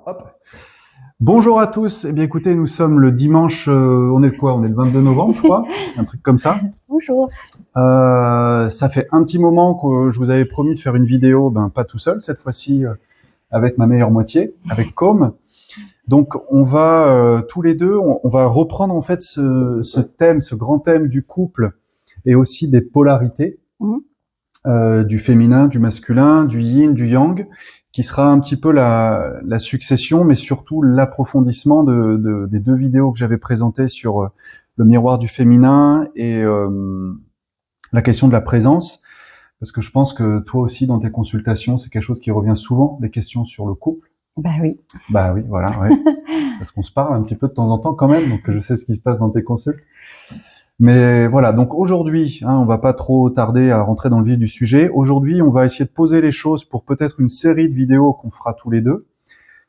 Hop. Bonjour à tous. Eh bien, écoutez, nous sommes le dimanche. On est le quoi? On est le 22 novembre, je crois, un truc comme ça. Bonjour. Ça fait un petit moment que je vous avais promis de faire une vidéo, pas tout seul cette fois-ci, avec ma meilleure moitié, avec Com. Donc, on va tous les deux, on va reprendre en fait ce thème, ce grand thème du couple et aussi des polarités, du féminin, du masculin, du yin, du yang, qui sera un petit peu la succession, mais surtout l'approfondissement des deux vidéos que j'avais présentées sur le miroir du féminin et la question de la présence, parce que je pense que toi aussi, dans tes consultations, c'est quelque chose qui revient souvent, les questions sur le couple. Bah oui. Bah oui, voilà, ouais. Parce qu'on se parle un petit peu de temps en temps quand même, donc je sais ce qui se passe dans tes consultes. Mais voilà, donc aujourd'hui, on va pas trop tarder à rentrer dans le vif du sujet. Aujourd'hui, on va essayer de poser les choses pour peut-être une série de vidéos qu'on fera tous les deux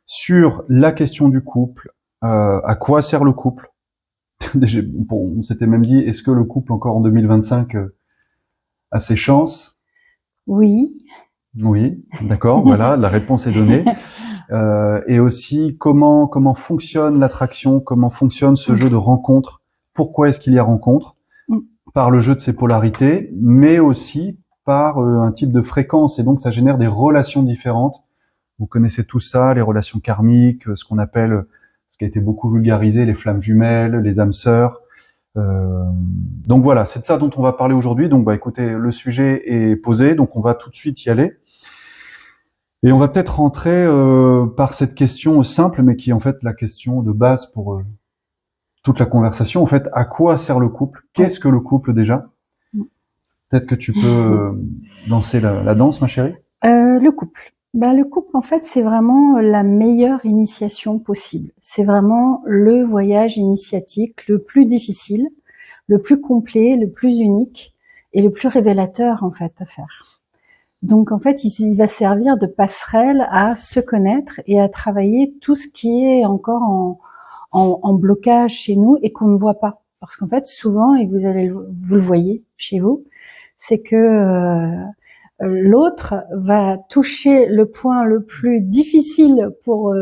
sur la question du couple, à quoi sert le couple. On s'était même dit, est-ce que le couple encore en 2025 a ses chances? Oui. Oui, d'accord, voilà, la réponse est donnée. Et aussi, comment fonctionne l'attraction, comment fonctionne ce jeu de rencontre. Pourquoi est-ce qu'il y a rencontre? Par le jeu de ces polarités, mais aussi par un type de fréquence, et donc ça génère des relations différentes. Vous connaissez tout ça, les relations karmiques, ce qu'on appelle, ce qui a été beaucoup vulgarisé, les flammes jumelles, les âmes sœurs. Donc voilà, c'est de ça dont on va parler aujourd'hui. Donc écoutez, le sujet est posé, donc on va tout de suite y aller. Et on va peut-être rentrer par cette question simple, mais qui est en fait la question de base pour toute la conversation. En fait, à quoi sert le couple? Qu'est-ce que le couple déjà? Peut-être que tu peux lancer la danse, ma chérie. Le couple. Le couple, en fait, c'est vraiment la meilleure initiation possible. C'est vraiment le voyage initiatique le plus difficile, le plus complet, le plus unique et le plus révélateur, en fait, à faire. Donc, en fait, il va servir de passerelle à se connaître et à travailler tout ce qui est encore en blocage chez nous et qu'on ne voit pas. Parce qu'en fait, souvent, et vous le voyez chez vous, c'est que l'autre va toucher le point le plus difficile pour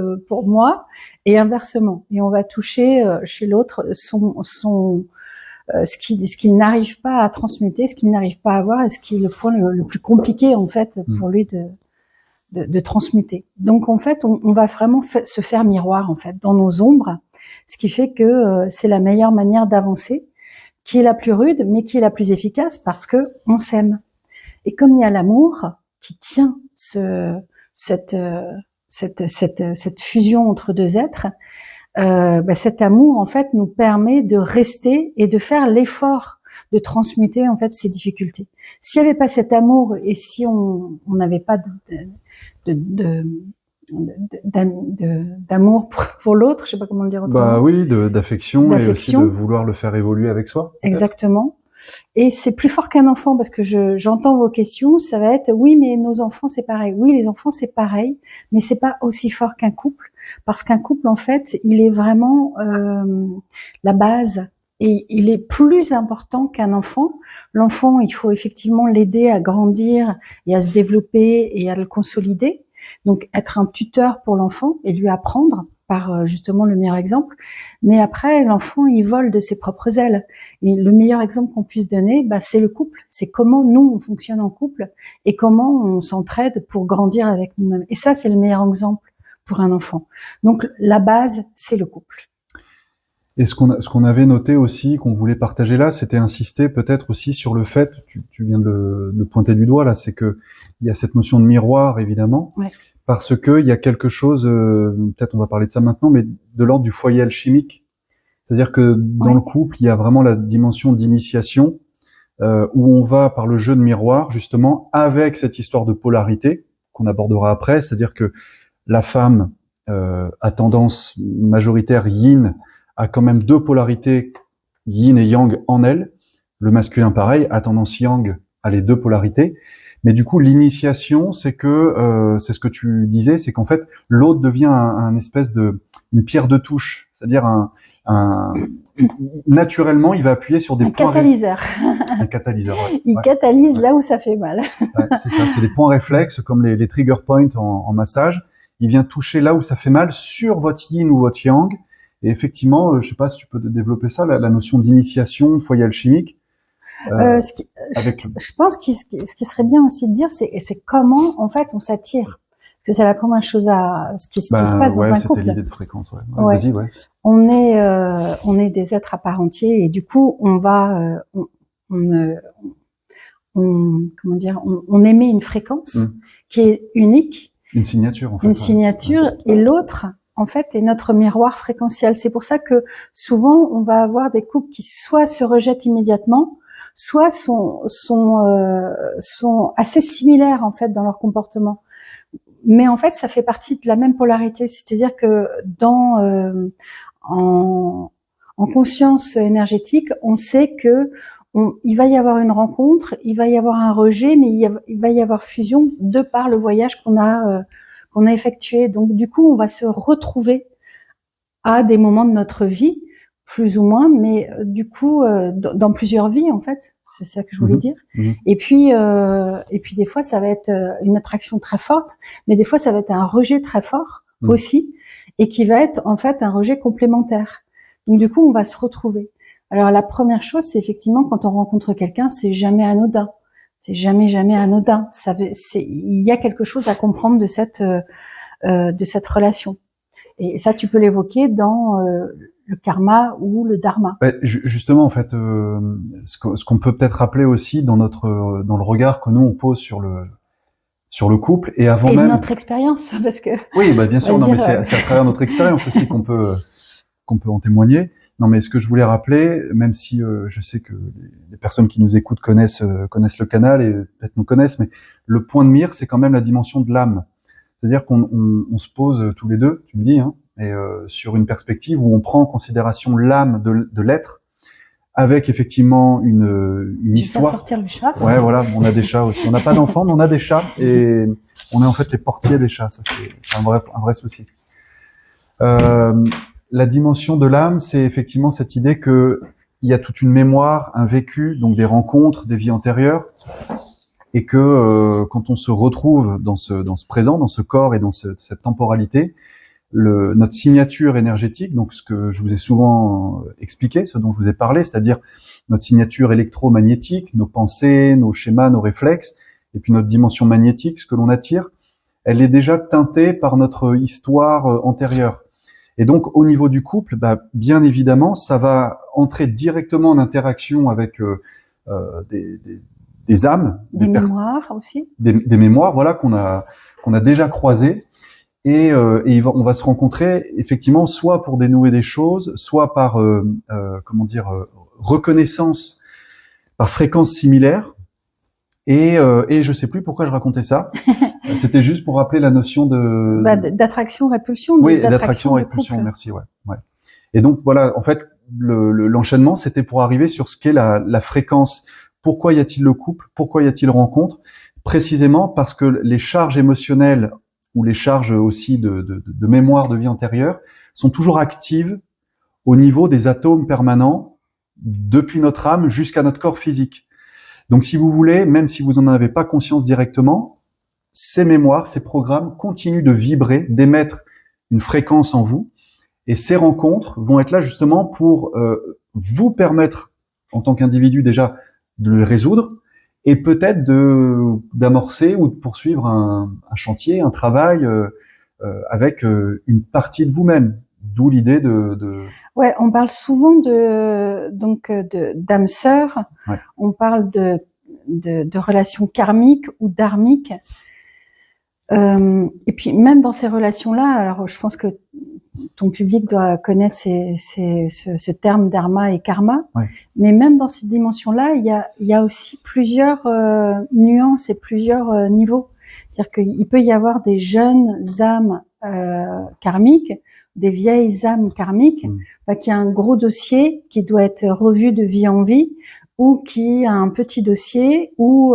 moi et inversement. Et on va toucher chez l'autre ce qu'il n'arrive pas à transmuter, ce qu'il n'arrive pas à voir, et ce qui est le point le plus compliqué en fait pour lui de transmuter. Donc en fait, on va vraiment se faire miroir en fait dans nos ombres, ce qui fait que c'est la meilleure manière d'avancer, qui est la plus rude, mais qui est la plus efficace parce que on s'aime. Et comme il y a l'amour qui tient cette fusion entre deux êtres, cet amour en fait nous permet de rester et de faire l'effort de transmuter en fait ces difficultés. S'il n'y avait pas cet amour et si on n'avait pas d'amour pour l'autre, je sais pas comment le dire autrement. Oui, d'affection et aussi de vouloir le faire évoluer avec soi. Exactement. Et c'est plus fort qu'un enfant parce que j'entends vos questions, ça va être oui, mais nos enfants c'est pareil. Oui, les enfants c'est pareil, mais c'est pas aussi fort qu'un couple parce qu'un couple en fait, il est vraiment la base et il est plus important qu'un enfant. L'enfant, il faut effectivement l'aider à grandir et à se développer et à le consolider. Donc être un tuteur pour l'enfant et lui apprendre par justement le meilleur exemple. Mais après, l'enfant, il vole de ses propres ailes. Et le meilleur exemple qu'on puisse donner, c'est le couple. C'est comment nous, on fonctionne en couple et comment on s'entraide pour grandir avec nous-mêmes. Et ça, c'est le meilleur exemple pour un enfant. Donc, la base, c'est le couple. Et ce qu'on avait noté aussi, qu'on voulait partager là, c'était insister peut-être aussi sur le fait, tu viens de le pointer du doigt là, c'est que il y a cette notion de miroir, évidemment. Ouais. Parce que il y a quelque chose, peut-être on va parler de ça maintenant, mais de l'ordre du foyer alchimique. C'est-à-dire que dans le couple, il y a vraiment la dimension d'initiation où on va par le jeu de miroir, justement, avec cette histoire de polarité qu'on abordera après. C'est-à-dire que la femme à tendance majoritaire yin a quand même deux polarités, yin et yang en elle. Le masculin, pareil, a tendance yang a les deux polarités. Mais du coup, l'initiation, c'est que c'est ce que tu disais, c'est qu'en fait, l'autre devient un espèce une pierre de touche, c'est-à-dire naturellement, il va appuyer sur des points. Catalyseur. Un catalyseur. Ouais. Il catalyse là où ça fait mal. Ouais, c'est ça, c'est des points réflexes comme les trigger points en massage. il vient toucher là où ça fait mal sur votre yin ou votre yang. Et effectivement, je sais pas si tu peux développer ça, la notion d'initiation, foyer alchimique. Je pense que ce qui serait bien aussi de dire, c'est comment en fait on s'attire. Parce que c'est la première chose ce qui se passe dans un couple. C'était l'idée de fréquence. Ouais. Vas-y, ouais. On est des êtres à part entière et du coup on va comment dire, on émet une fréquence qui est unique. Une signature, en fait. Une signature, et l'autre, en fait, est notre miroir fréquentiel. C'est pour ça que souvent, on va avoir des couples qui soit se rejettent immédiatement, soit sont assez similaires, en fait, dans leur comportement. Mais en fait, ça fait partie de la même polarité. C'est-à-dire que en conscience énergétique, on sait que il va y avoir une rencontre, il va y avoir un rejet, mais il va y avoir fusion de par le voyage qu'on a effectué. Donc du coup, on va se retrouver à des moments de notre vie, plus ou moins, mais du coup dans plusieurs vies en fait. C'est ça que je voulais dire. Et puis des fois, ça va être une attraction très forte, mais des fois, ça va être un rejet très fort aussi, et qui va être en fait un rejet complémentaire. Donc du coup, on va se retrouver. Alors la première chose, c'est effectivement quand on rencontre quelqu'un, c'est jamais anodin. C'est jamais anodin. Il y a quelque chose à comprendre de cette relation. Et ça, tu peux l'évoquer dans le karma ou le dharma. Justement, en fait, ce qu'on peut peut-être rappeler aussi dans le regard que nous on pose sur le couple et avant même notre expérience, parce que oui, bien sûr, non, mais c'est à travers notre expérience aussi qu'on peut en témoigner. Non, mais ce que je voulais rappeler, même si je sais que les personnes qui nous écoutent connaissent le canal et peut-être nous connaissent, mais le point de mire, c'est quand même la dimension de l'âme. C'est-à-dire qu'on se pose tous les deux, tu me dis, et sur une perspective où on prend en considération l'âme de l'être, avec effectivement une histoire. Je vais sortir le chat. Ouais, voilà, on a des chats aussi. On n'a pas d'enfants, mais on a des chats et on est en fait les portiers des chats. Ça, c'est un vrai souci. La dimension de l'âme, c'est effectivement cette idée que il y a toute une mémoire, un vécu, donc des rencontres, des vies antérieures, et que quand on se retrouve dans ce présent, dans ce corps et dans cette temporalité, notre signature énergétique, donc ce que je vous ai souvent expliqué, ce dont je vous ai parlé, c'est-à-dire notre signature électromagnétique, nos pensées, nos schémas, nos réflexes, et puis notre dimension magnétique, ce que l'on attire, elle est déjà teintée par notre histoire antérieure. Et donc, au niveau du couple, bien évidemment, ça va entrer directement en interaction avec des âmes, des mémoires aussi, des mémoires, voilà, qu'on a déjà croisées, et on va se rencontrer effectivement soit pour dénouer des choses, soit par reconnaissance, par fréquence similaire. Et je sais plus pourquoi je racontais ça. C'était juste pour rappeler la notion d'attraction-répulsion. Oui, d'attraction-répulsion, merci, ouais. Et donc, voilà, en fait, l'enchaînement, c'était pour arriver sur ce qu'est la fréquence. Pourquoi y a-t-il le couple? Pourquoi y a-t-il rencontre? Précisément parce que les charges émotionnelles ou les charges aussi de mémoire de vie antérieure sont toujours actives au niveau des atomes permanents depuis notre âme jusqu'à notre corps physique. Donc, si vous voulez, même si vous n'en avez pas conscience directement, ces mémoires, ces programmes continuent de vibrer, d'émettre une fréquence en vous. Et ces rencontres vont être là justement pour vous permettre, en tant qu'individu déjà, de les résoudre et peut-être d'amorcer ou de poursuivre un chantier, un travail avec une partie de vous-même. D'où l'idée de... Ouais, on parle souvent d'âme sœur. Ouais. On parle de relations karmiques ou dharmiques. Et puis même dans ces relations-là, alors je pense que ton public doit connaître ce terme dharma et karma, ouais. Mais même dans cette dimension-là, il y a aussi plusieurs nuances et plusieurs niveaux. C'est-à-dire qu'il peut y avoir des jeunes âmes karmiques, des vieilles âmes karmiques, qui a un gros dossier qui doit être revu de vie en vie, ou qui a un petit dossier, ou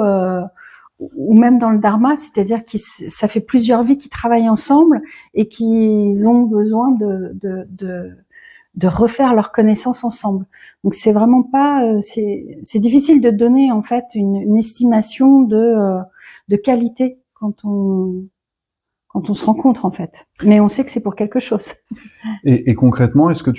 même dans le dharma, c'est-à-dire que ça fait plusieurs vies qui travaillent ensemble et qui ont besoin de refaire leurs connaissances ensemble. Donc c'est vraiment pas, c'est difficile de donner en fait une estimation de qualité quand on quand on se rencontre en fait. Mais on sait que c'est pour quelque chose. Et concrètement, est-ce qu'on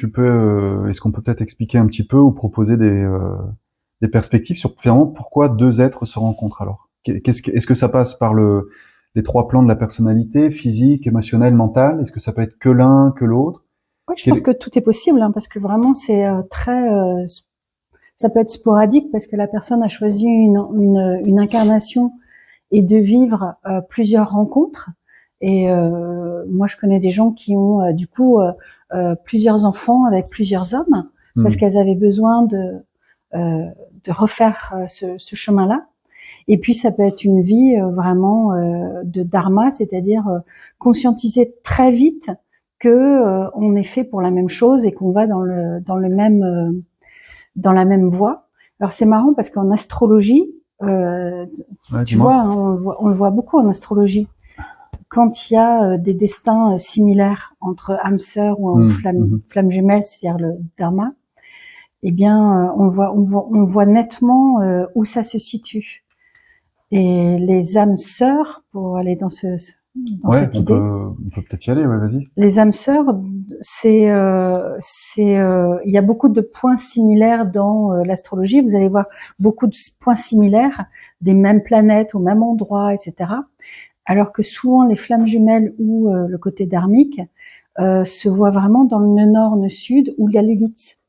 peut peut-être expliquer un petit peu ou proposer des perspectives sur finalement pourquoi deux êtres se rencontrent alors? Est-ce que ça passe par les trois plans de la personnalité, physique, émotionnel, mental? Est-ce que ça peut être que l'un, que l'autre? Oui, je pense que tout est possible, hein, parce que vraiment c'est ça peut être sporadique parce que la personne a choisi une incarnation et de vivre plusieurs rencontres. Et moi, je connais des gens qui ont du coup plusieurs enfants avec plusieurs hommes parce qu'elles avaient besoin de refaire ce chemin-là. Et puis, ça peut être une vie vraiment de dharma, c'est-à-dire conscientiser très vite que on est fait pour la même chose et qu'on va dans la même voie. Alors, c'est marrant parce qu'en astrologie, tu vois, hein, on le voit beaucoup en astrologie. Quand il y a des destins similaires entre âmes sœurs ou flammes jumelles, c'est-à-dire le dharma, eh bien, on voit nettement où ça se situe. Et les âmes sœurs, pour aller dans cette idée, on peut peut-être y aller. Ouais, vas-y. Les âmes sœurs, il y a beaucoup de points similaires dans l'astrologie. Vous allez voir beaucoup de points similaires, des mêmes planètes au même endroit, etc. Alors que souvent les flammes jumelles ou le côté dharmique se voient vraiment dans le nœud nord, nœud sud, où il y a l'élite,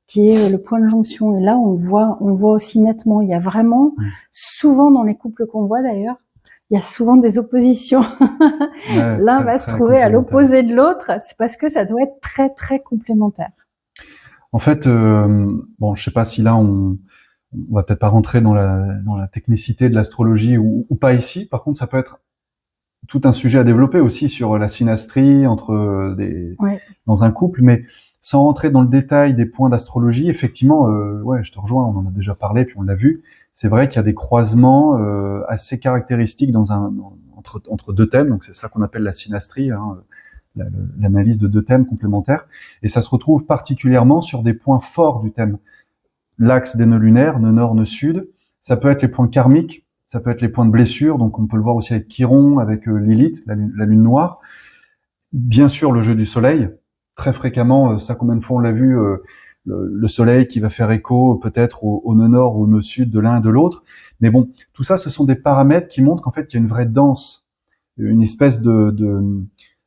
qui est le point de jonction. Et là, on le voit aussi nettement. Il y a vraiment, souvent dans les couples qu'on voit d'ailleurs, il y a souvent des oppositions. Ouais, l'un va se trouver à l'opposé de l'autre. C'est parce que ça doit être très, très complémentaire. En fait, bon, je sais pas si là on va peut-être pas rentrer dans la technicité de l'astrologie ou pas ici. Par contre, ça peut être tout un sujet à développer aussi sur la synastrie dans un couple, mais sans rentrer dans le détail des points d'astrologie, effectivement, ouais, je te rejoins, on en a déjà parlé, puis on l'a vu. C'est vrai qu'il y a des croisements assez caractéristiques entre deux thèmes, donc c'est ça qu'on appelle la synastrie, hein, l'analyse de deux thèmes complémentaires, et ça se retrouve particulièrement sur des points forts du thème. L'axe des nœuds lunaires, nœud nord, nœud sud, ça peut être les points karmiques, ça peut être les points de blessure, donc on peut le voir aussi avec Chiron, avec Lilith, la lune noire. Bien sûr, le jeu du soleil, très fréquemment, ça combien de fois on l'a vu, le soleil qui va faire écho peut-être au nœud nord ou au nœud sud de l'un et de l'autre. Mais bon, tout ça, ce sont des paramètres qui montrent qu'en fait, il y a une vraie danse, une espèce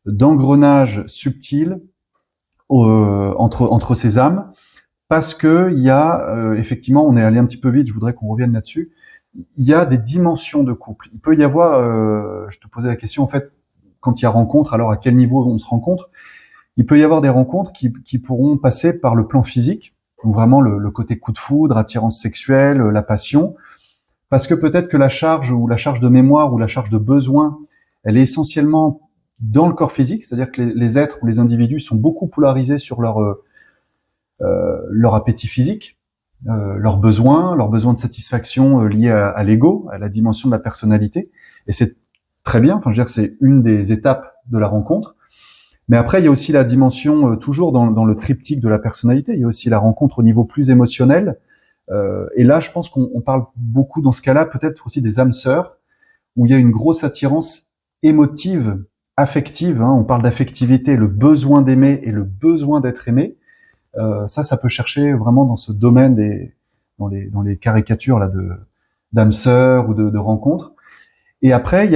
d'engrenage subtil entre ces âmes, parce que il y a effectivement, on est allé un petit peu vite, je voudrais qu'on revienne là-dessus. Il y a des dimensions de couple. Il peut y avoir, je te posais la question en fait, quand il y a rencontre, alors à quel niveau on se rencontre? Il peut y avoir des rencontres qui pourront passer par le plan physique, donc vraiment le côté coup de foudre, attirance sexuelle, la passion, parce que peut-être que la charge de mémoire ou la charge de besoin, elle est essentiellement dans le corps physique, c'est-à-dire que les êtres ou les individus sont beaucoup polarisés sur leur appétit physique, leurs besoins de satisfaction liés à l'ego, à la dimension de la personnalité, et c'est très bien. Enfin, je veux dire, c'est une des étapes de la rencontre. Mais après, il y a aussi la dimension, toujours dans le triptyque de la personnalité, il y a aussi la rencontre au niveau plus émotionnel. Et là, je pense qu'on parle beaucoup dans ce cas-là, peut-être aussi des âmes sœurs, où il y a une grosse attirance émotive, affective. Hein, on parle d'affectivité, le besoin d'aimer et le besoin d'être aimé. Ça peut chercher vraiment dans ce domaine dans les caricatures là d'âmes sœurs ou de rencontres. Et après,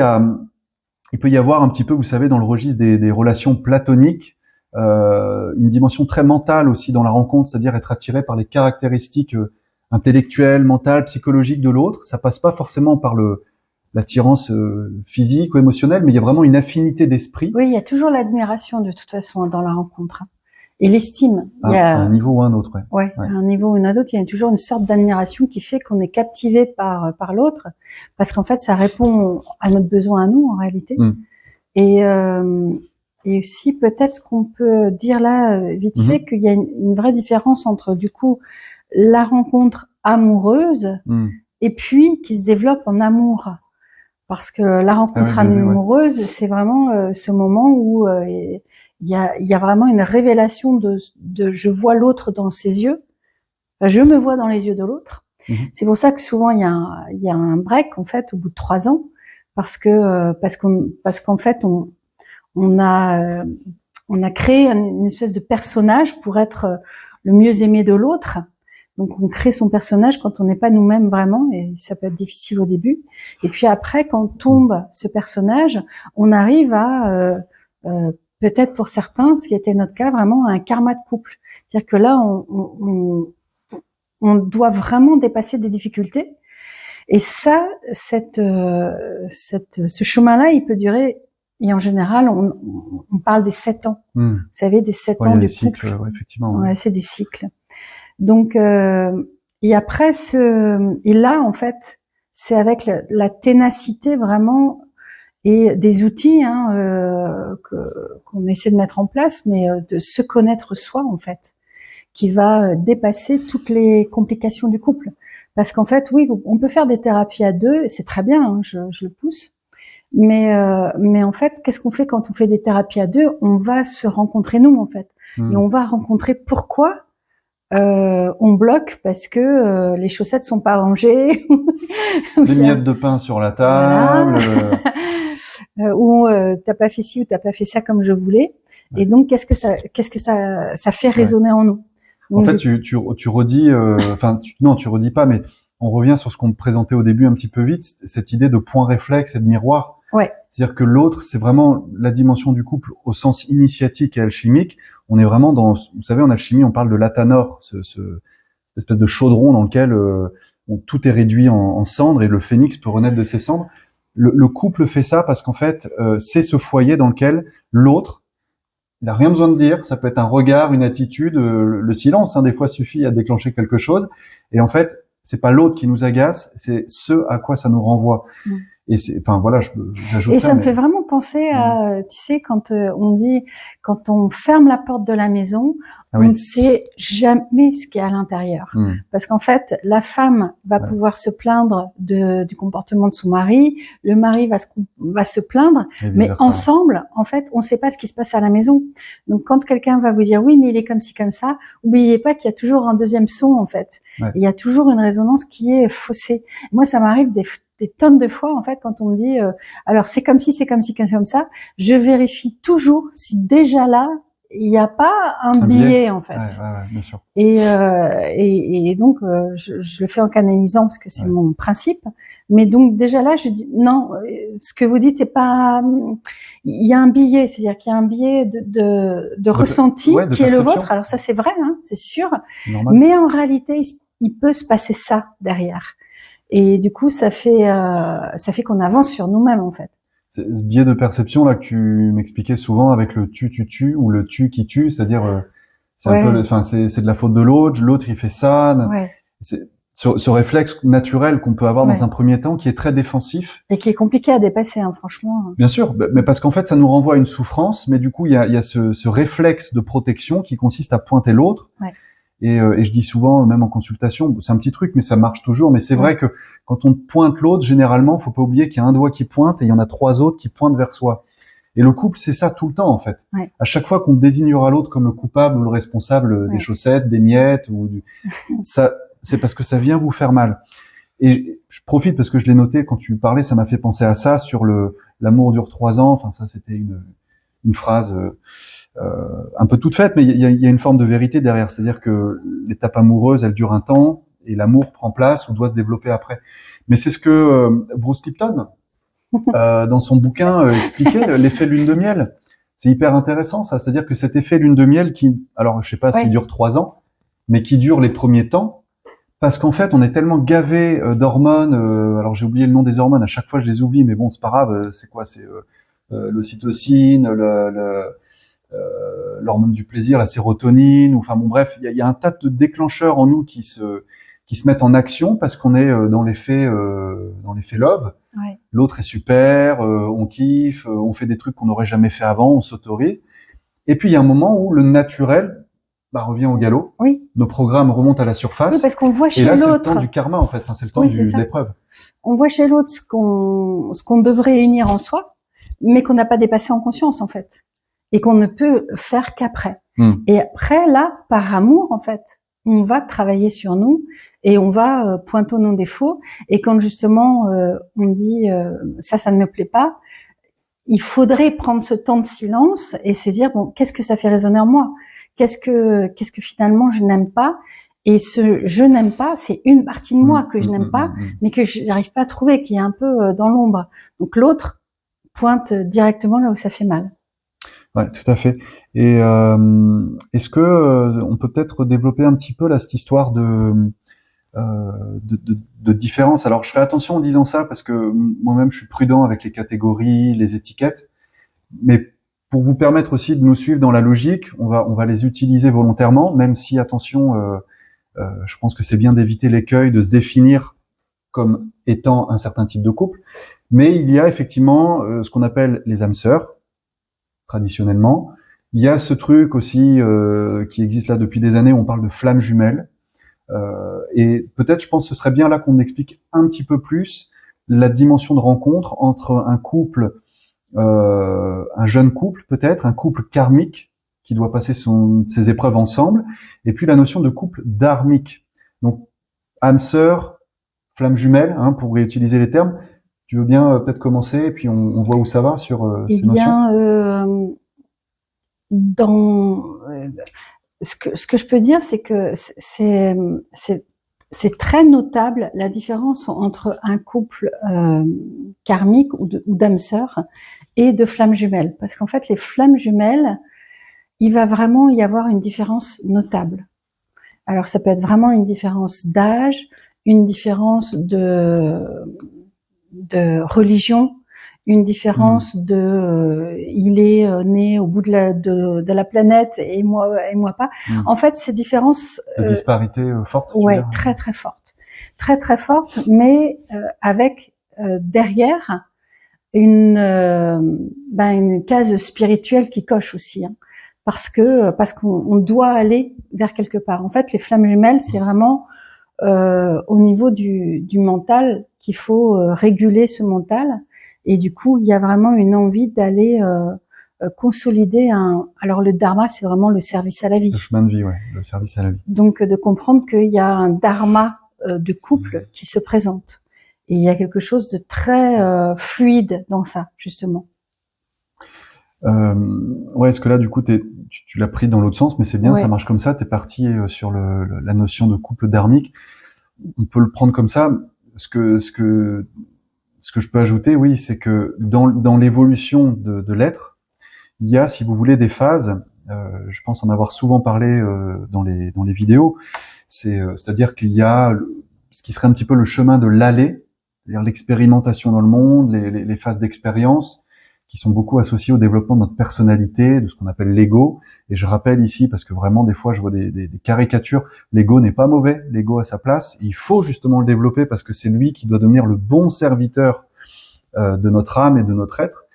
il peut y avoir un petit peu, vous savez, dans le registre des relations platoniques, une dimension très mentale aussi dans la rencontre, c'est-à-dire être attiré par les caractéristiques intellectuelles, mentales, psychologiques de l'autre. Ça passe pas forcément par l'attirance physique ou émotionnelle, mais il y a vraiment une affinité d'esprit. Oui, il y a toujours l'admiration de toute façon dans la rencontre. Et l'estime. À un niveau ou un autre, ouais. Ouais, à un niveau ou un autre, il y a toujours une sorte d'admiration qui fait qu'on est captivé par l'autre, parce qu'en fait, ça répond à notre besoin à nous, en réalité. Et aussi, peut-être ce qu'on peut dire là, vite fait, qu'il y a une vraie différence entre, du coup, la rencontre amoureuse et puis qui se développe en amour. Parce que la rencontre amoureuse, c'est vraiment ce moment où il y a vraiment une révélation de je vois l'autre dans ses yeux, enfin, je me vois dans les yeux de l'autre. C'est pour ça que souvent il y a un break en fait au bout de 3 ans, parce qu'en fait on a créé une espèce de personnage pour être le mieux aimé de l'autre. Donc on crée son personnage quand on n'est pas nous-mêmes vraiment, et ça peut être difficile au début. Et puis après, quand tombe ce personnage, on arrive à peut-être pour certains, ce qui était notre cas, vraiment un karma de couple. C'est-à-dire que là, on doit vraiment dépasser des difficultés. Et ça, ce chemin-là, il peut durer. Et en général, on parle des 7 ans. Vous savez, des 7 ans de couple. Ouais, effectivement. Ouais, c'est des cycles. Donc, et après et là, en fait, c'est avec la ténacité vraiment et des outils qu'on essaie de mettre en place, mais de se connaître soi, en fait, qui va dépasser toutes les complications du couple. Parce qu'en fait, oui, on peut faire des thérapies à 2, c'est très bien, hein, je le pousse. Mais en fait, qu'est-ce qu'on fait quand on fait des thérapies à 2? On va se rencontrer nous, en fait, et on va rencontrer pourquoi on bloque, parce que les chaussettes sont pas rangées, des miettes de pain sur la table, voilà. Ou t'as pas fait ci ou t'as pas fait ça comme je voulais. Ouais. Et donc qu'est-ce que ça fait résonner en nous. Donc, en fait, tu redis, tu redis pas, mais on revient sur ce qu'on présentait au début un petit peu vite, cette idée de point réflexe et de miroir. Ouais. C'est-à-dire que l'autre, c'est vraiment la dimension du couple au sens initiatique et alchimique. On est vraiment dans, vous savez, en alchimie, on parle de l'athanor, cette espèce de chaudron dans lequel tout est réduit en cendres et le phénix peut renaître de ses cendres. Le couple fait ça parce qu'en fait, c'est ce foyer dans lequel l'autre, il n'a rien besoin de dire. Ça peut être un regard, une attitude, le silence, des fois suffit à déclencher quelque chose. Et en fait, c'est pas l'autre qui nous agace, c'est ce à quoi ça nous renvoie. Et j'ajoute ça. Et ça me fait vraiment penser à, tu sais, quand on ferme la porte de la maison, on ne sait jamais ce qu'il y a à l'intérieur. Parce qu'en fait, la femme va pouvoir se plaindre du comportement de son mari, le mari va se plaindre, mais ensemble, en fait, on ne sait pas ce qui se passe à la maison. Donc, quand quelqu'un va vous dire oui, mais il est comme ci, comme ça, oubliez pas qu'il y a toujours un deuxième son, en fait. Il y a toujours une résonance qui est faussée. Moi, ça m'arrive des tonnes de fois, en fait, quand on me dit alors c'est comme si, c'est comme si, c'est comme ça, je vérifie toujours si déjà là il n'y a pas un biais, en fait. Bien sûr. Et donc je le fais en canalisant parce que c'est mon principe. Mais donc déjà là, je dis non, ce que vous dites est pas. Il y a un biais, c'est-à-dire qu'il y a un biais de ressenti de qui est le vôtre. Alors ça c'est vrai, c'est sûr. Mais en réalité, il peut se passer ça derrière. Et du coup, ça fait qu'on avance sur nous-mêmes, en fait. C'est ce biais de perception là que tu m'expliquais souvent avec le tu ou le tu qui tue, c'est-à-dire c'est un peu, c'est de la faute de l'autre il fait ça. C'est ce réflexe naturel qu'on peut avoir dans un premier temps qui est très défensif et qui est compliqué à dépasser, franchement. Bien sûr, mais parce qu'en fait ça nous renvoie à une souffrance, mais du coup il y a ce réflexe de protection qui consiste à pointer l'autre. Et je dis souvent, même en consultation, c'est un petit truc, mais ça marche toujours. Mais c'est vrai que quand on pointe l'autre, généralement, faut pas oublier qu'il y a un doigt qui pointe et il y en a 3 autres qui pointent vers soi. Et le couple, c'est ça tout le temps, en fait. À chaque fois qu'on désignera l'autre comme le coupable ou le responsable des chaussettes, des miettes, ça, c'est parce que ça vient vous faire mal. Et je profite parce que je l'ai noté quand tu parlais, ça m'a fait penser à ça sur l'amour dure 3 ans. Enfin, ça, c'était une phrase. Un peu toute faite, mais il y a une forme de vérité derrière. C'est-à-dire que l'étape amoureuse, elle dure un temps et l'amour prend place ou doit se développer après. Mais c'est ce que Bruce Lipton, dans son bouquin, expliquait, l'effet lune de miel. C'est hyper intéressant, ça. C'est-à-dire que cet effet lune de miel qui, alors je sais pas s'il dure 3 ans, mais qui dure les premiers temps, parce qu'en fait, on est tellement gavé d'hormones. Alors j'ai oublié le nom des hormones. À chaque fois, je les oublie, mais bon, c'est pas grave. C'est quoi? C'est l'ocytocine, l'hormone du plaisir, la sérotonine, enfin bon bref, il y a un tas de déclencheurs en nous qui se mettent en action parce qu'on est dans l'effet love. L'autre est super, on kiffe, on fait des trucs qu'on n'aurait jamais fait avant, on s'autorise. Et puis il y a un moment où le naturel revient au galop. Nos programmes remontent à la surface. Parce qu'on voit chez l'autre. Et là, l'autre. c'est le temps du karma en fait, c'est le temps de l'épreuve. On voit chez l'autre ce qu'on devrait unir en soi, mais qu'on n'a pas dépassé en conscience en fait. Et qu'on ne peut faire qu'après. Et après, là, par amour, en fait, on va travailler sur nous et on va pointer nos défauts. Et quand justement on dit ça ne me plaît pas, il faudrait prendre ce temps de silence et se dire bon, qu'est-ce que ça fait résonner en moi? Qu'est-ce que finalement je n'aime pas? Et ce je n'aime pas, c'est une partie de moi que je n'aime pas, mais que je n'arrive pas à trouver, qui est un peu dans l'ombre. Donc l'autre pointe directement là où ça fait mal. Ouais, tout à fait. Et est-ce que on peut peut-être développer un petit peu là cette histoire de différence? Alors je fais attention en disant ça parce que moi-même je suis prudent avec les catégories, les étiquettes, mais pour vous permettre aussi de nous suivre dans la logique, on va les utiliser volontairement, même si attention, je pense que c'est bien d'éviter l'écueil de se définir comme étant un certain type de couple. Mais il y a effectivement ce qu'on appelle les âmes sœurs, traditionnellement. Il y a ce truc aussi qui existe là depuis des années où on parle de flammes jumelles. Et peut-être, je pense, ce serait bien là qu'on explique un petit peu plus la dimension de rencontre entre un couple, un jeune couple peut-être, un couple karmique qui doit passer ses épreuves ensemble, et puis la notion de couple dharmique. Donc, âme sœur, flamme jumelle, hein, pour réutiliser les termes. Tu veux bien peut-être commencer, et puis on voit où ça va sur ces notions. Ce que je peux dire, c'est que c'est très notable la différence entre un couple karmique ou d'âme sœur et de flammes jumelles, parce qu'en fait les flammes jumelles, il va vraiment y avoir une différence notable. Alors ça peut être vraiment une différence d'âge, une différence de religion, une différence il est né au bout de la planète et moi pas. En fait, ces différences des disparités fortes. Ouais, très très fortes, très très fortes, mais avec derrière une case spirituelle qui coche aussi, hein, parce qu'on doit aller vers quelque part. En fait, les flammes jumelles, c'est vraiment au niveau du mental qu'il faut réguler ce mental. Et du coup, il y a vraiment une envie d'aller consolider alors le dharma, c'est vraiment le service à la vie. Le chemin de vie, ouais, le service à la vie. Donc de comprendre qu'il y a un dharma de couple qui se présente. Et il y a quelque chose de très fluide dans ça, justement. Ouais, est-ce que là, du coup, tu l'as pris dans l'autre sens, mais c'est bien, ouais. Ça marche comme ça. T'es parti sur la notion de couple dharmique. On peut le prendre comme ça. Ce que je peux ajouter, oui, c'est que dans l'évolution de l'être, il y a, si vous voulez, des phases. Je pense en avoir souvent parlé dans les vidéos. C'est-à-dire qu'il y a ce qui serait un petit peu le chemin de l'aller, c'est-à-dire l'expérimentation dans le monde, les phases d'expérience, qui sont beaucoup associées au développement de notre personnalité, de ce qu'on appelle l'ego. Et je rappelle ici, parce que vraiment, des fois, je vois des caricatures. L'ego n'est pas mauvais, l'ego a sa place. Il faut justement le développer parce que c'est lui qui doit devenir le bon serviteur de notre âme et de notre être.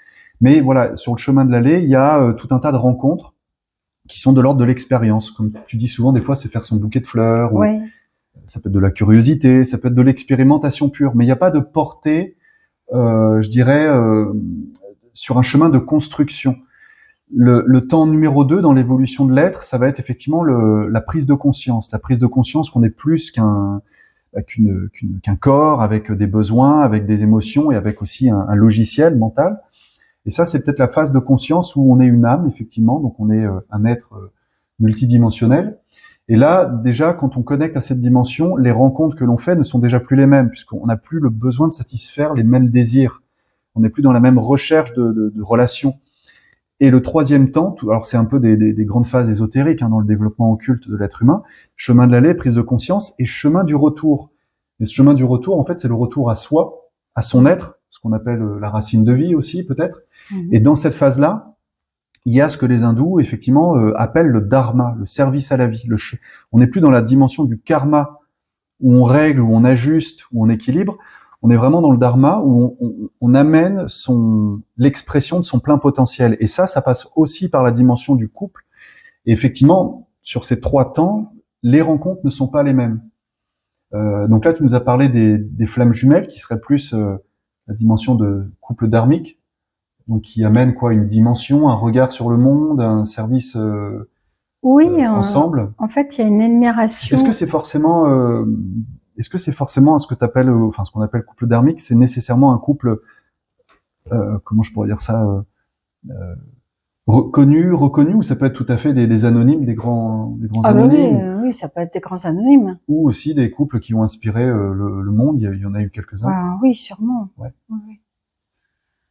Mais voilà, sur le chemin de l'aller, il y a tout un tas de rencontres qui sont de l'ordre de l'expérience. Comme tu dis souvent, des fois, c'est faire son bouquet de fleurs. Ouais. Ça peut être de la curiosité, ça peut être de l'expérimentation pure. Mais il n'y a pas de portée, je dirais, sur un chemin de construction. Le temps numéro 2 dans l'évolution de l'être, ça va être effectivement la prise de conscience. La prise de conscience qu'on est plus qu'un corps avec des besoins, avec des émotions et avec aussi un logiciel mental. Et ça, c'est peut-être la phase de conscience où on est une âme, effectivement, donc on est un être multidimensionnel. Et là, déjà, quand on connecte à cette dimension, les rencontres que l'on fait ne sont déjà plus les mêmes, puisqu'on n'a plus le besoin de satisfaire les mêmes désirs. On n'est plus dans la même recherche de relations. Et le troisième temps, alors c'est un peu des grandes phases ésotériques dans le développement occulte de l'être humain, chemin de l'aller, prise de conscience, et chemin du retour. Et ce chemin du retour, en fait, c'est le retour à soi, à son être, ce qu'on appelle la racine de vie aussi, peut-être. Et dans cette phase-là, il y a ce que les hindous, effectivement, appellent le dharma, le service à la vie. On n'est plus dans la dimension du karma, où on règle, où on ajuste, où on équilibre. On est vraiment dans le dharma, où on amène l'expression de son plein potentiel. Et ça passe aussi par la dimension du couple. Et effectivement, sur ces 3 temps, les rencontres ne sont pas les mêmes. Donc là, tu nous as parlé des flammes jumelles, qui seraient plus la dimension de couple dharmique, donc qui amène quoi, une dimension, un regard sur le monde, un service ensemble. En fait, il y a une admiration. Est-ce que c'est forcément ce que tu appelles, enfin ce qu'on appelle couple dharmique, c'est nécessairement un couple comment je pourrais dire ça, reconnus, ou ça peut être tout à fait des anonymes, des grands anonymes. Oui, oui, ça peut être des grands anonymes. Ou aussi des couples qui ont inspiré le monde. Il y en a eu quelques-uns. Oui, sûrement. Ouais. Oui.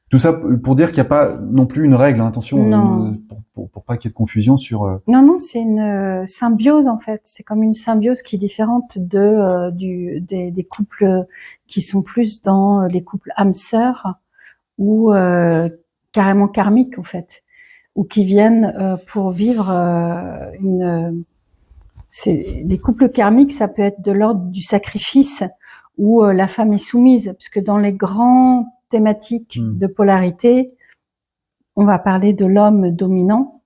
Tout ça pour dire qu'il n'y a pas non plus une règle, hein, attention, pour pas qu'il y ait de confusion sur. Non, c'est une symbiose en fait. C'est comme une symbiose qui est différente des couples qui sont plus dans les couples âmes-sœurs ou carrément karmiques en fait, ou qui viennent pour vivre les couples karmiques, ça peut être de l'ordre du sacrifice où la femme est soumise, puisque dans les grandes thématiques de polarité, on va parler de l'homme dominant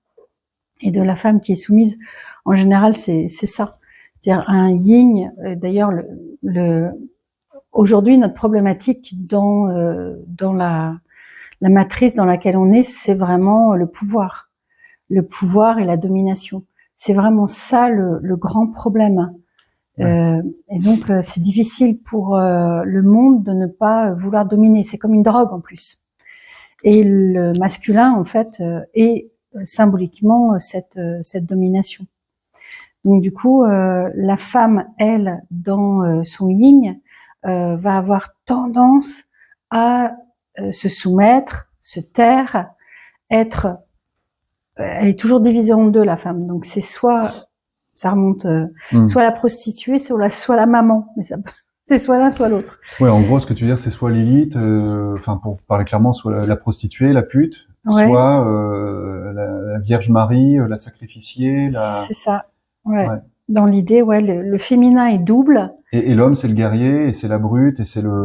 et de la femme qui est soumise. En général, c'est ça. C'est-à-dire un yin. D'ailleurs, aujourd'hui, notre problématique dans la matrice dans laquelle on est, c'est vraiment le pouvoir et la domination. C'est vraiment ça le grand problème. Et donc, c'est difficile pour le monde de ne pas vouloir dominer. C'est comme une drogue en plus. Et le masculin, en fait, est symboliquement cette domination. Donc, du coup, la femme, elle, dans son yin, va avoir tendance à se soumettre, se taire, être... elle est toujours divisée en deux, la femme. Donc, c'est soit... ça remonte soit la prostituée, soit la maman. Mais c'est soit l'un, soit l'autre. Ouais, en gros, ce que tu veux dire, c'est soit Lilith, enfin pour parler clairement, soit la prostituée, la pute, soit la Vierge Marie, la sacrificiée. C'est ça. Ouais. Dans l'idée, le féminin est double. Et l'homme, c'est le guerrier, et c'est la brute, et c'est le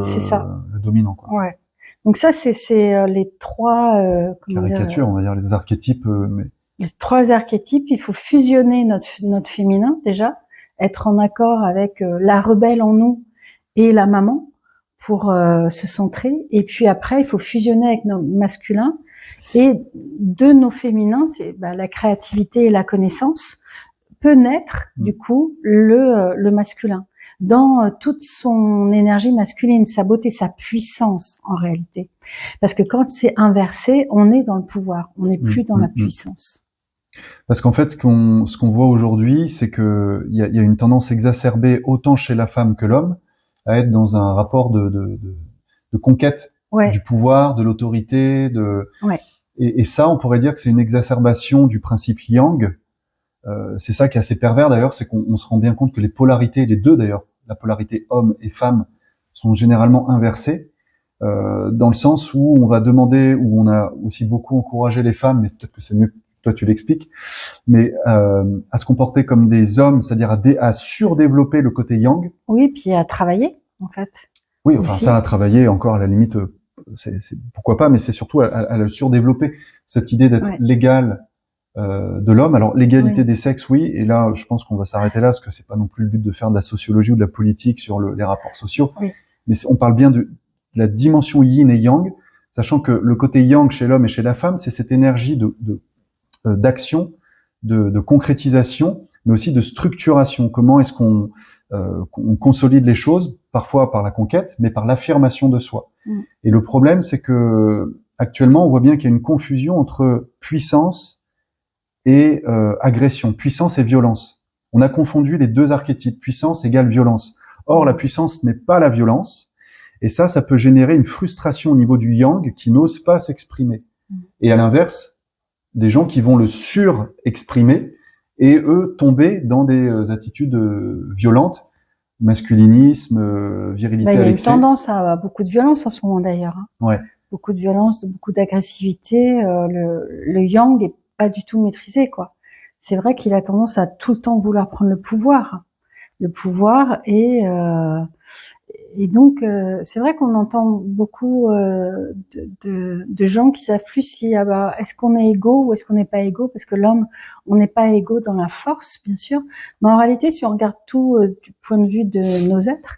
dominant, quoi. Ouais. Donc ça, c'est les trois caricatures, on va dire, les archétypes. Les trois archétypes, il faut fusionner notre féminin déjà, être en accord avec la rebelle en nous et la maman pour se centrer. Et puis après, il faut fusionner avec nos masculins. Et de nos féminins, c'est la créativité et la connaissance, peut naître du coup le masculin dans toute son énergie masculine, sa beauté, sa puissance en réalité. Parce que quand c'est inversé, on est dans le pouvoir, on n'est plus dans la puissance. Parce qu'en fait, ce qu'on voit aujourd'hui, c'est que il y a une tendance exacerbée autant chez la femme que l'homme à être dans un rapport de conquête du pouvoir, de l'autorité, et ça, on pourrait dire que c'est une exacerbation du principe yang. C'est ça qui est assez pervers d'ailleurs, c'est qu'on se rend bien compte que les polarités, les deux d'ailleurs, la polarité homme et femme, sont généralement inversées, dans le sens où on va demander, où on a aussi beaucoup encouragé les femmes, mais peut-être que c'est mieux que toi tu l'expliques, mais à se comporter comme des hommes, c'est-à-dire à surdévelopper le côté yang. Oui, puis à travailler en fait. Oui, enfin aussi. Ça à travailler encore à la limite, c'est pourquoi pas, mais c'est surtout à le surdévelopper, cette idée d'être l'égal de l'homme. Alors l'égalité des sexes, oui, et là je pense qu'on va s'arrêter là parce que c'est pas non plus le but de faire de la sociologie ou de la politique sur les rapports sociaux, mais on parle bien de la dimension yin et yang, sachant que le côté yang chez l'homme et chez la femme, c'est cette énergie d'action, de concrétisation, mais aussi de structuration. Comment est-ce qu'on consolide les choses, parfois par la conquête, mais par l'affirmation de soi. Et le problème, c'est que actuellement, on voit bien qu'il y a une confusion entre puissance et agression, puissance et violence. On a confondu les deux archétypes, puissance égale violence. Or, la puissance n'est pas la violence, et ça peut générer une frustration au niveau du yang qui n'ose pas s'exprimer. Et à l'inverse, des gens qui vont le surexprimer et eux tomber dans des attitudes violentes, masculinisme, virilité. Il y a une tendance à beaucoup de violence en ce moment d'ailleurs. Beaucoup de violence, beaucoup d'agressivité. Le yang est pas du tout maîtrisé, quoi. C'est vrai qu'il a tendance à tout le temps vouloir prendre le pouvoir et donc c'est vrai qu'on entend beaucoup de gens qui savent plus si est-ce qu'on est égaux ou est-ce qu'on n'est pas égaux, parce que l'homme, on n'est pas égaux dans la force, bien sûr, mais en réalité, si on regarde tout du point de vue de nos êtres,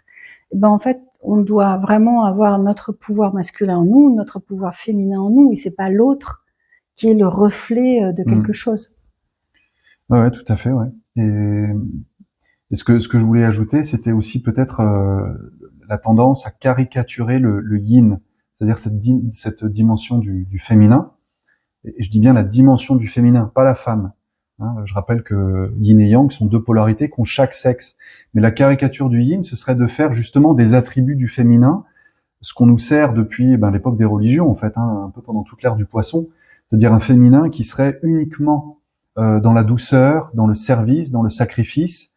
en fait, on doit vraiment avoir notre pouvoir masculin en nous, notre pouvoir féminin en nous, et c'est pas l'autre qui est le reflet de quelque chose. Ouais, tout à fait, ouais. Et ce que je voulais ajouter, c'était aussi peut-être la tendance à caricaturer le yin, c'est-à-dire cette dimension du féminin. Et je dis bien la dimension du féminin, pas la femme. Hein, je rappelle que yin et yang sont deux polarités qu'ont chaque sexe. Mais la caricature du yin, ce serait de faire justement des attributs du féminin, ce qu'on nous sert depuis l'époque des religions, en fait, hein, un peu pendant toute l'ère du poisson, c'est-à-dire un féminin qui serait uniquement dans la douceur, dans le service, dans le sacrifice,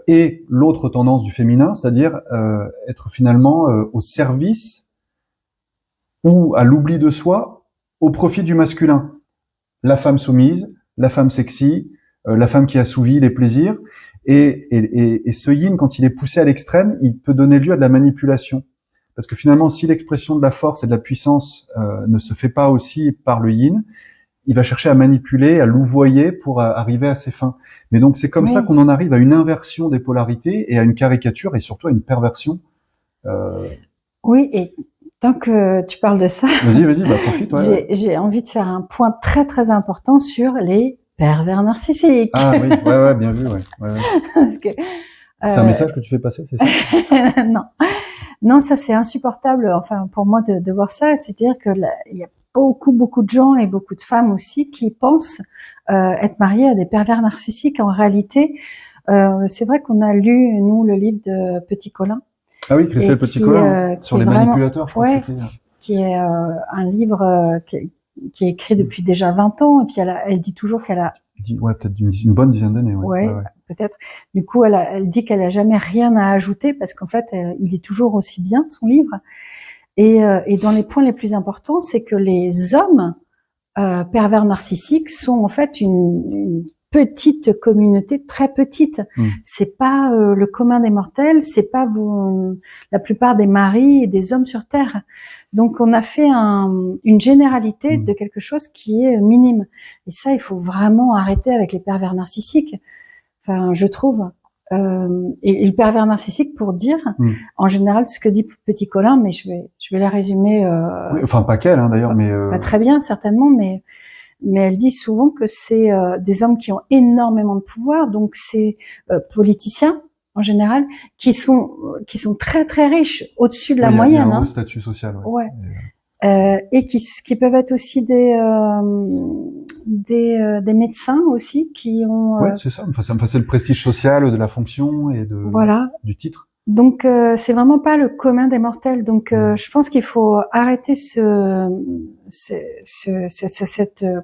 et l'autre tendance du féminin, c'est-à-dire être finalement au service ou à l'oubli de soi, au profit du masculin. La femme soumise, la femme sexy, la femme qui assouvit les plaisirs. Et ce yin, quand il est poussé à l'extrême, il peut donner lieu à de la manipulation. Parce que finalement, si l'expression de la force et de la puissance ne se fait pas aussi par le yin, il va chercher à manipuler, à louvoyer pour arriver à ses fins. Mais donc c'est comme ça qu'on en arrive à une inversion des polarités et à une caricature et surtout à une perversion. Oui, et tant que tu parles de ça, vas-y, profite. J'ai envie de faire un point très très important sur les pervers narcissiques. Ah oui, ouais, bien vu, ouais. Parce que c'est un message que tu fais passer, c'est ça? Non, ça c'est insupportable. Enfin, pour moi de voir ça, c'est-à-dire que il y a beaucoup de gens et beaucoup de femmes aussi qui pensent être mariées à des pervers narcissiques. En réalité, c'est vrai qu'on a lu nous le livre de Petit Colin. Ah oui, Christelle Petit Colin, sur les manipulateurs, je crois que c'était. Qui est un livre qui est écrit depuis déjà 20 ans, et puis elle dit toujours qu'elle a... Ouais, peut-être une bonne dizaine d'années. Ouais, peut-être. Du coup, elle dit qu'elle a jamais rien à ajouter, parce qu'en fait, il est toujours aussi bien, son livre. Et dans les points les plus importants, c'est que les hommes pervers narcissiques sont en fait une petite communauté, très petite. C'est pas le commun des mortels, c'est pas la plupart des maris et des hommes sur Terre. Donc on a fait une généralité de quelque chose qui est minime. Et ça, il faut vraiment arrêter avec les pervers narcissiques. Enfin, je trouve. Et le pervers narcissique, pour dire, en général, ce que dit Petit Colin, mais je vais la résumer. Oui, enfin, pas qu'elle, hein, d'ailleurs, mais pas très bien, certainement, mais elle dit souvent que c'est des hommes qui ont énormément de pouvoir, donc c'est politiciens en général, qui sont très très riches, au-dessus de la moyenne. Il y a un haut statut social. Ouais. Et qui peuvent être aussi des médecins aussi qui ont. Ouais, c'est ça. Enfin, c'est le prestige social de la fonction et du titre. Donc c'est vraiment pas le commun des mortels. Donc je pense qu'il faut arrêter cette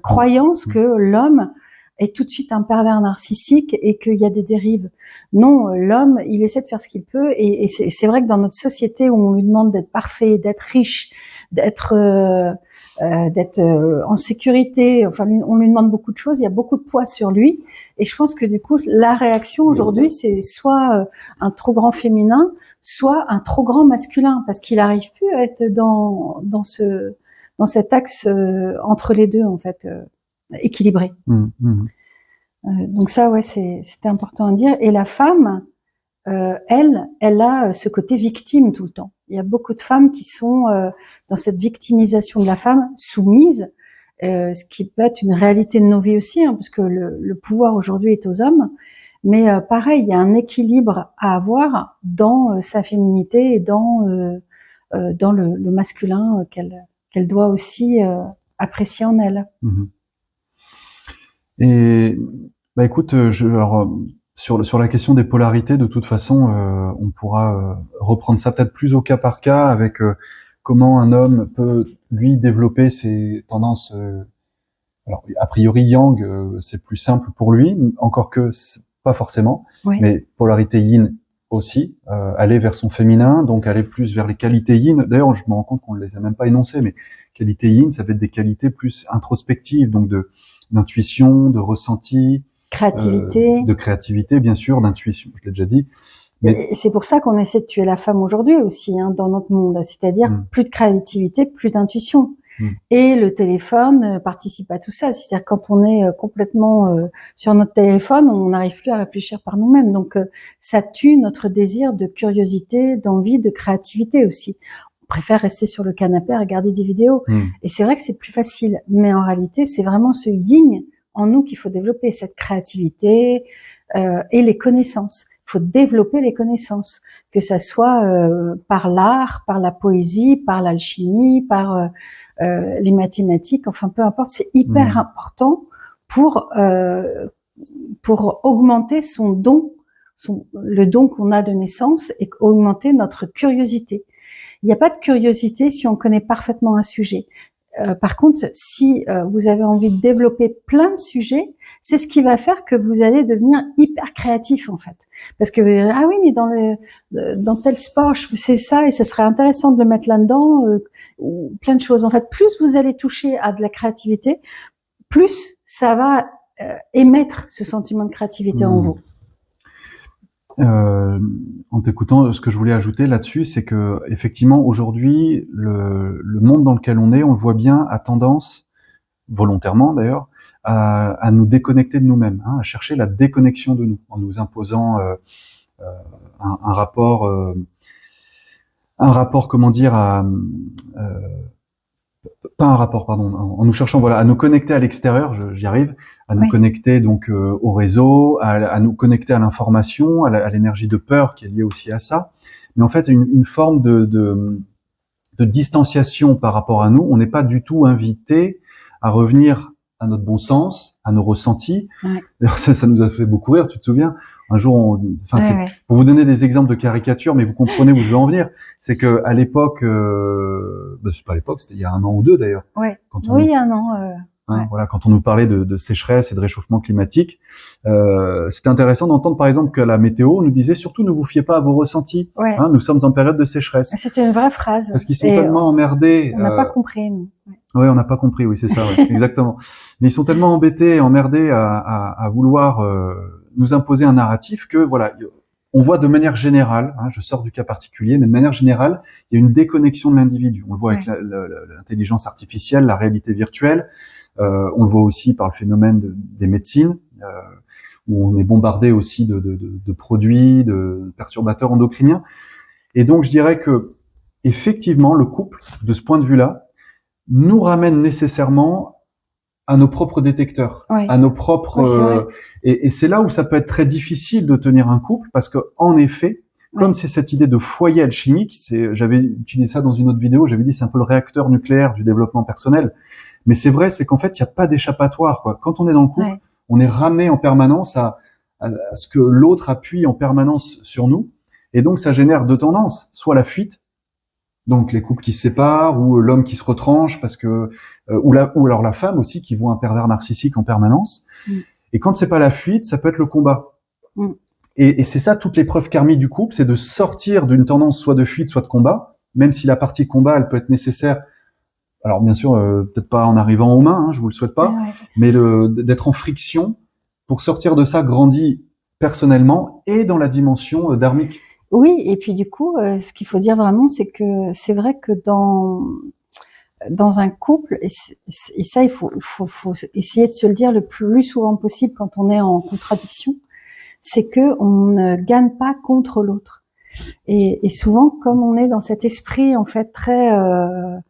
croyance que l'homme est tout de suite un pervers narcissique et qu'il y a des dérives. Non, l'homme, il essaie de faire ce qu'il peut, et c'est vrai que dans notre société où on lui demande d'être parfait, d'être riche, d'être en sécurité, enfin on lui demande beaucoup de choses, il y a beaucoup de poids sur lui, et je pense que du coup la réaction aujourd'hui c'est soit un trop grand féminin, soit un trop grand masculin, parce qu'il arrive plus à être dans cet axe entre les deux en fait, équilibré. Donc ça, ouais, c'était important à dire. Et la femme, elle a ce côté victime tout le temps. Il y a beaucoup de femmes qui sont dans cette victimisation de la femme, soumise, ce qui peut être une réalité de nos vies aussi, hein, parce que le pouvoir aujourd'hui est aux hommes. Mais pareil, il y a un équilibre à avoir dans sa féminité et dans le masculin qu'elle doit aussi apprécier en elle. Et écoute, sur la question des polarités, de toute façon, on pourra reprendre ça peut-être plus au cas par cas avec comment un homme peut lui développer ses tendances. Alors a priori yang, c'est plus simple pour lui, encore que pas forcément. Oui. Mais polarité yin aussi, aller vers son féminin, donc aller plus vers les qualités yin. D'ailleurs, je me rends compte qu'on ne les a même pas énoncées, mais qualité yin, ça va être des qualités plus introspectives, donc d'intuition, de ressenti, de créativité, bien sûr, d'intuition, je l'ai déjà dit. Mais c'est pour ça qu'on essaie de tuer la femme aujourd'hui aussi, hein, dans notre monde, c'est-à-dire plus de créativité, plus d'intuition. Et le téléphone participe à tout ça, c'est-à-dire quand on est complètement sur notre téléphone, on n'arrive plus à réfléchir par nous-mêmes, donc ça tue notre désir de curiosité, d'envie, de créativité aussi. On préfère rester sur le canapé à regarder des vidéos, et c'est vrai que c'est plus facile, mais en réalité c'est vraiment ce yin en nous qu'il faut développer, cette créativité et les connaissances. Il faut développer les connaissances, que ça soit par l'art, par la poésie, par l'alchimie, par les mathématiques, enfin peu importe, c'est hyper important pour augmenter son don, le don qu'on a de naissance, et augmenter notre curiosité. Il n'y a pas de curiosité si on connaît parfaitement un sujet. Par contre, si vous avez envie de développer plein de sujets, c'est ce qui va faire que vous allez devenir hyper créatif en fait. Parce que ah oui, mais dans tel sport, je sais ça et ce serait intéressant de le mettre là-dedans. Plein de choses. En fait, plus vous allez toucher à de la créativité, plus ça va émettre ce sentiment de créativité en vous. En t'écoutant, ce que je voulais ajouter là-dessus, c'est que effectivement aujourd'hui, le monde dans lequel on est, on le voit bien, a tendance, volontairement d'ailleurs, à nous déconnecter de nous-mêmes, à chercher la déconnexion de nous, en nous imposant un rapport, comment dire, pas un rapport, pardon, en nous cherchant, voilà, à nous connecter à l'extérieur, j'y arrive, à nous connecter donc au réseau, à nous connecter à l'information, à l'énergie de peur qui est liée aussi à ça. Mais en fait, une forme de distanciation par rapport à nous. On n'est pas du tout invité à revenir à notre bon sens, à nos ressentis. D'ailleurs, ça nous a fait beaucoup rire, tu te souviens? Un jour, pour vous donner des exemples de caricatures, mais vous comprenez où je veux en venir, c'est que à l'époque, c'est pas à l'époque, c'était il y a 1 an ou 2 d'ailleurs. Il y a 1 an. Voilà, quand on nous parlait de sécheresse et de réchauffement climatique, c'était intéressant d'entendre par exemple que la météo nous disait surtout ne vous fiez pas à vos ressentis. Nous sommes en période de sécheresse. C'était une vraie phrase. Parce qu'ils sont tellement emmerdés. On n'a pas compris, nous. Ouais, on n'a pas compris, oui, c'est ça, exactement. Mais ils sont tellement embêtés, emmerdés à vouloir nous imposer un narratif que voilà, on voit de manière générale, je sors du cas particulier, mais de manière générale, il y a une déconnexion de l'individu. On le voit avec l'intelligence artificielle, la réalité virtuelle. On le voit aussi par le phénomène des médecines, où on est bombardé aussi de produits, de perturbateurs endocriniens. Et donc, je dirais que effectivement, le couple, de ce point de vue-là, nous ramène nécessairement à nos propres détecteurs, à nos propres. Et c'est là où ça peut être très difficile de tenir un couple, parce que en effet, comme c'est cette idée de foyer alchimique, j'avais utilisé ça dans une autre vidéo, j'avais dit c'est un peu le réacteur nucléaire du développement personnel. Mais c'est vrai, c'est qu'en fait, il n'y a pas d'échappatoire, quoi. Quand on est dans le couple, on est ramené en permanence à ce que l'autre appuie en permanence sur nous. Et donc, ça génère 2 tendances. Soit la fuite, donc les couples qui se séparent, ou l'homme qui se retranche parce que, ou alors la femme aussi qui voit un pervers narcissique en permanence. Et quand c'est pas la fuite, ça peut être le combat. Et c'est ça, toute l'épreuve karmique du couple, c'est de sortir d'une tendance soit de fuite, soit de combat, même si la partie combat, elle peut être nécessaire. Alors bien sûr, peut-être pas en arrivant aux mains, je vous le souhaite pas, mais d'être en friction pour sortir de ça grandi personnellement et dans la dimension dharmique. Oui, et puis du coup, ce qu'il faut dire vraiment, c'est que c'est vrai que dans un couple, et ça il faut essayer de se le dire le plus souvent possible quand on est en contradiction, c'est que on ne gagne pas contre l'autre. Et souvent, comme on est dans cet esprit en fait très homme,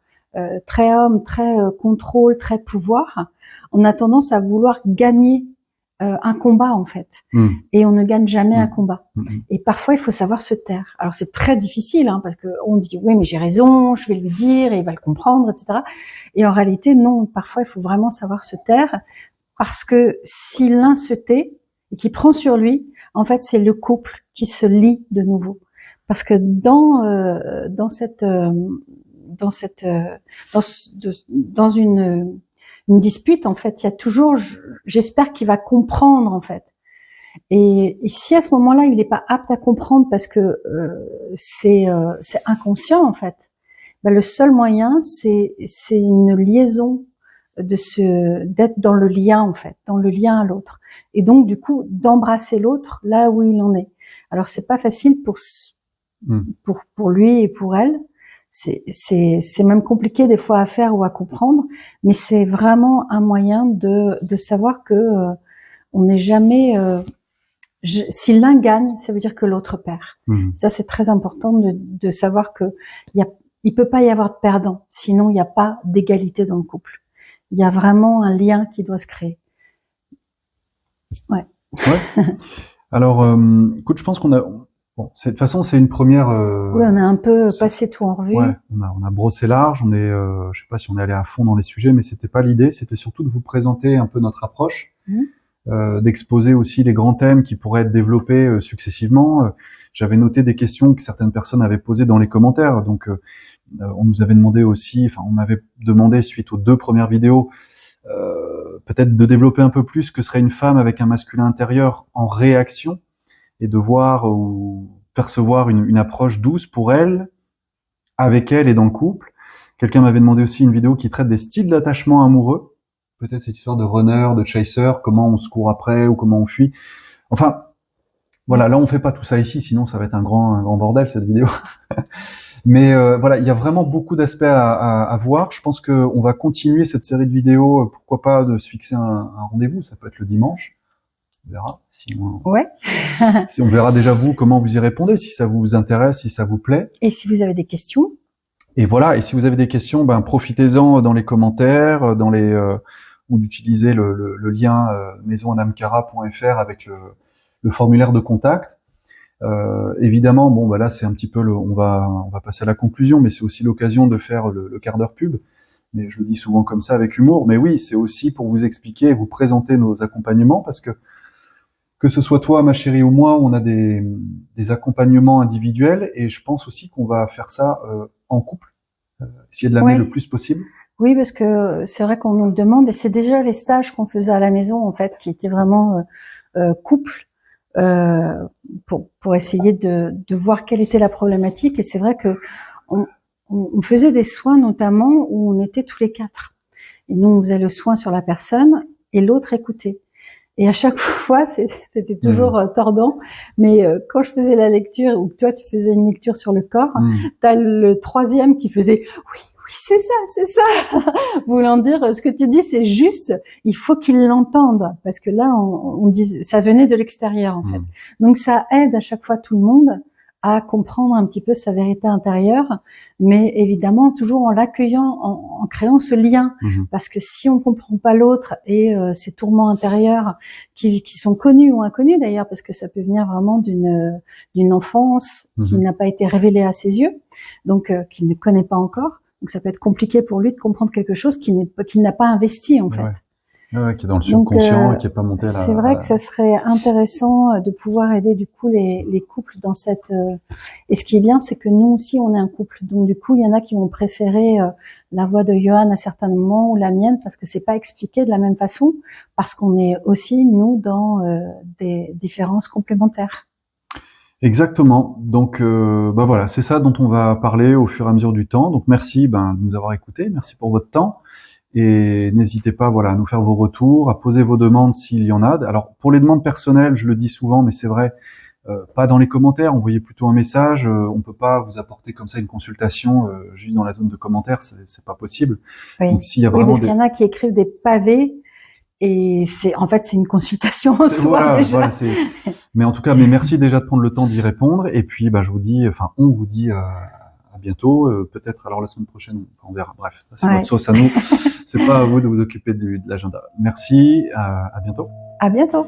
très contrôle, très pouvoir, on a tendance à vouloir gagner un combat en fait, et on ne gagne jamais un combat. Et parfois il faut savoir se taire. Alors c'est très difficile, parce que on dit oui mais j'ai raison, je vais lui dire et il va le comprendre, etc. Et en réalité non, parfois il faut vraiment savoir se taire, parce que si l'un se tait et qui prend sur lui, en fait c'est le couple qui se lie de nouveau, parce que dans une dispute, en fait, il y a toujours, j'espère qu'il va comprendre, en fait. Et si à ce moment-là, il n'est pas apte à comprendre parce que c'est inconscient, en fait, le seul moyen, c'est une liaison d'être dans le lien, en fait, dans le lien à l'autre. Et donc, du coup, d'embrasser l'autre là où il en est. Alors, c'est pas facile pour lui et pour elle. C'est même compliqué des fois à faire ou à comprendre, mais c'est vraiment un moyen de savoir que on n'est jamais. Si l'un gagne, ça veut dire que l'autre perd. Ça c'est très important de savoir que il peut pas y avoir de perdant, sinon il n'y a pas d'égalité dans le couple. Il y a vraiment un lien qui doit se créer. Alors, écoute, je pense qu'on a... Bon, de toute façon, c'est une première... Oui, on a un peu passé tout en revue. Ouais, on a brossé large, je sais pas si on est allé à fond dans les sujets, mais c'était pas l'idée, c'était surtout de vous présenter un peu notre approche, d'exposer aussi les grands thèmes qui pourraient être développés successivement. J'avais noté des questions que certaines personnes avaient posées dans les commentaires, donc on nous avait demandé aussi, enfin on m'avait demandé suite aux 2 premières vidéos, peut-être de développer un peu plus ce que serait une femme avec un masculin intérieur en réaction, et de voir ou percevoir une approche douce pour elle, avec elle et dans le couple. Quelqu'un m'avait demandé aussi une vidéo qui traite des styles d'attachement amoureux. Peut-être cette histoire de runner, de chaser, comment on se court après ou comment on fuit. Enfin, voilà, là on fait pas tout ça ici, sinon ça va être un grand bordel cette vidéo. Mais voilà, il y a vraiment beaucoup d'aspects à voir. Je pense qu'on va continuer cette série de vidéos. Pourquoi pas de se fixer un rendez-vous, ça peut être le dimanche. On verra. Si on verra déjà vous comment vous y répondez, si ça vous intéresse, si ça vous plaît. Et si vous avez des questions. Et voilà. Et si vous avez des questions, profitez-en dans les commentaires, ou d'utiliser le lien maisonadamcara.fr avec le formulaire de contact. Évidemment, là c'est un petit peu on va passer à la conclusion, mais c'est aussi l'occasion de faire le quart d'heure pub. Mais je le dis souvent comme ça avec humour. Mais oui, c'est aussi pour vous expliquer et vous présenter nos accompagnements, parce que ce soit toi, ma chérie, ou moi, on a des accompagnements individuels, et je pense aussi qu'on va faire ça en couple, essayer de l'amener le plus possible. Oui, parce que c'est vrai qu'on nous le demande, et c'est déjà les stages qu'on faisait à la maison, en fait, qui étaient vraiment couple, pour essayer de voir quelle était la problématique. Et c'est vrai que on faisait des soins notamment où on était tous les 4. Et nous, on faisait le soin sur la personne et l'autre écoutait. Et à chaque fois, c'était toujours tordant. Mais quand je faisais la lecture, ou que toi, tu faisais une lecture sur le corps, t'as le 3e qui faisait « Oui, c'est ça !» voulant dire ce que tu dis, c'est juste, il faut qu'il l'entende. Parce que là, on dit, ça venait de l'extérieur, en fait. Donc, ça aide à chaque fois tout le monde à comprendre un petit peu sa vérité intérieure, mais évidemment toujours en l'accueillant, en créant ce lien, parce que si on comprend pas l'autre et ses tourments intérieurs qui sont connus ou inconnus d'ailleurs, parce que ça peut venir vraiment d'une enfance qui n'a pas été révélée à ses yeux, donc qu'il ne connaît pas encore, donc ça peut être compliqué pour lui de comprendre quelque chose qu'il n'a pas investi en fait. Ouais, qui est dans le subconscient et qui est pas monté à la... C'est vrai que ça serait intéressant de pouvoir aider du coup les couples dans cette... Et ce qui est bien, c'est que nous aussi, on est un couple. Donc du coup, il y en a qui vont préférer la voix de Johan à certains moments ou la mienne parce que c'est pas expliqué de la même façon, parce qu'on est aussi, nous, dans des différences complémentaires. Exactement. Donc voilà, c'est ça dont on va parler au fur et à mesure du temps. Donc merci de nous avoir écoutés, merci pour votre temps. Et n'hésitez pas, à nous faire vos retours, à poser vos demandes s'il y en a. Alors, pour les demandes personnelles, je le dis souvent, mais c'est vrai, pas dans les commentaires, envoyez plutôt un message. On peut pas vous apporter comme ça une consultation juste dans la zone de commentaires, c'est pas possible. Oui. Donc, s'il y a vraiment parce qu'il y en a qui écrivent des pavés, et c'est une consultation en soi déjà. Mais en tout cas, merci déjà de prendre le temps d'y répondre. Et puis, on vous dit à bientôt, peut-être alors la semaine prochaine, on verra. Bref, c'est votre sauce à nous. C'est pas à vous de vous occuper de l'agenda. Merci, à bientôt. À bientôt.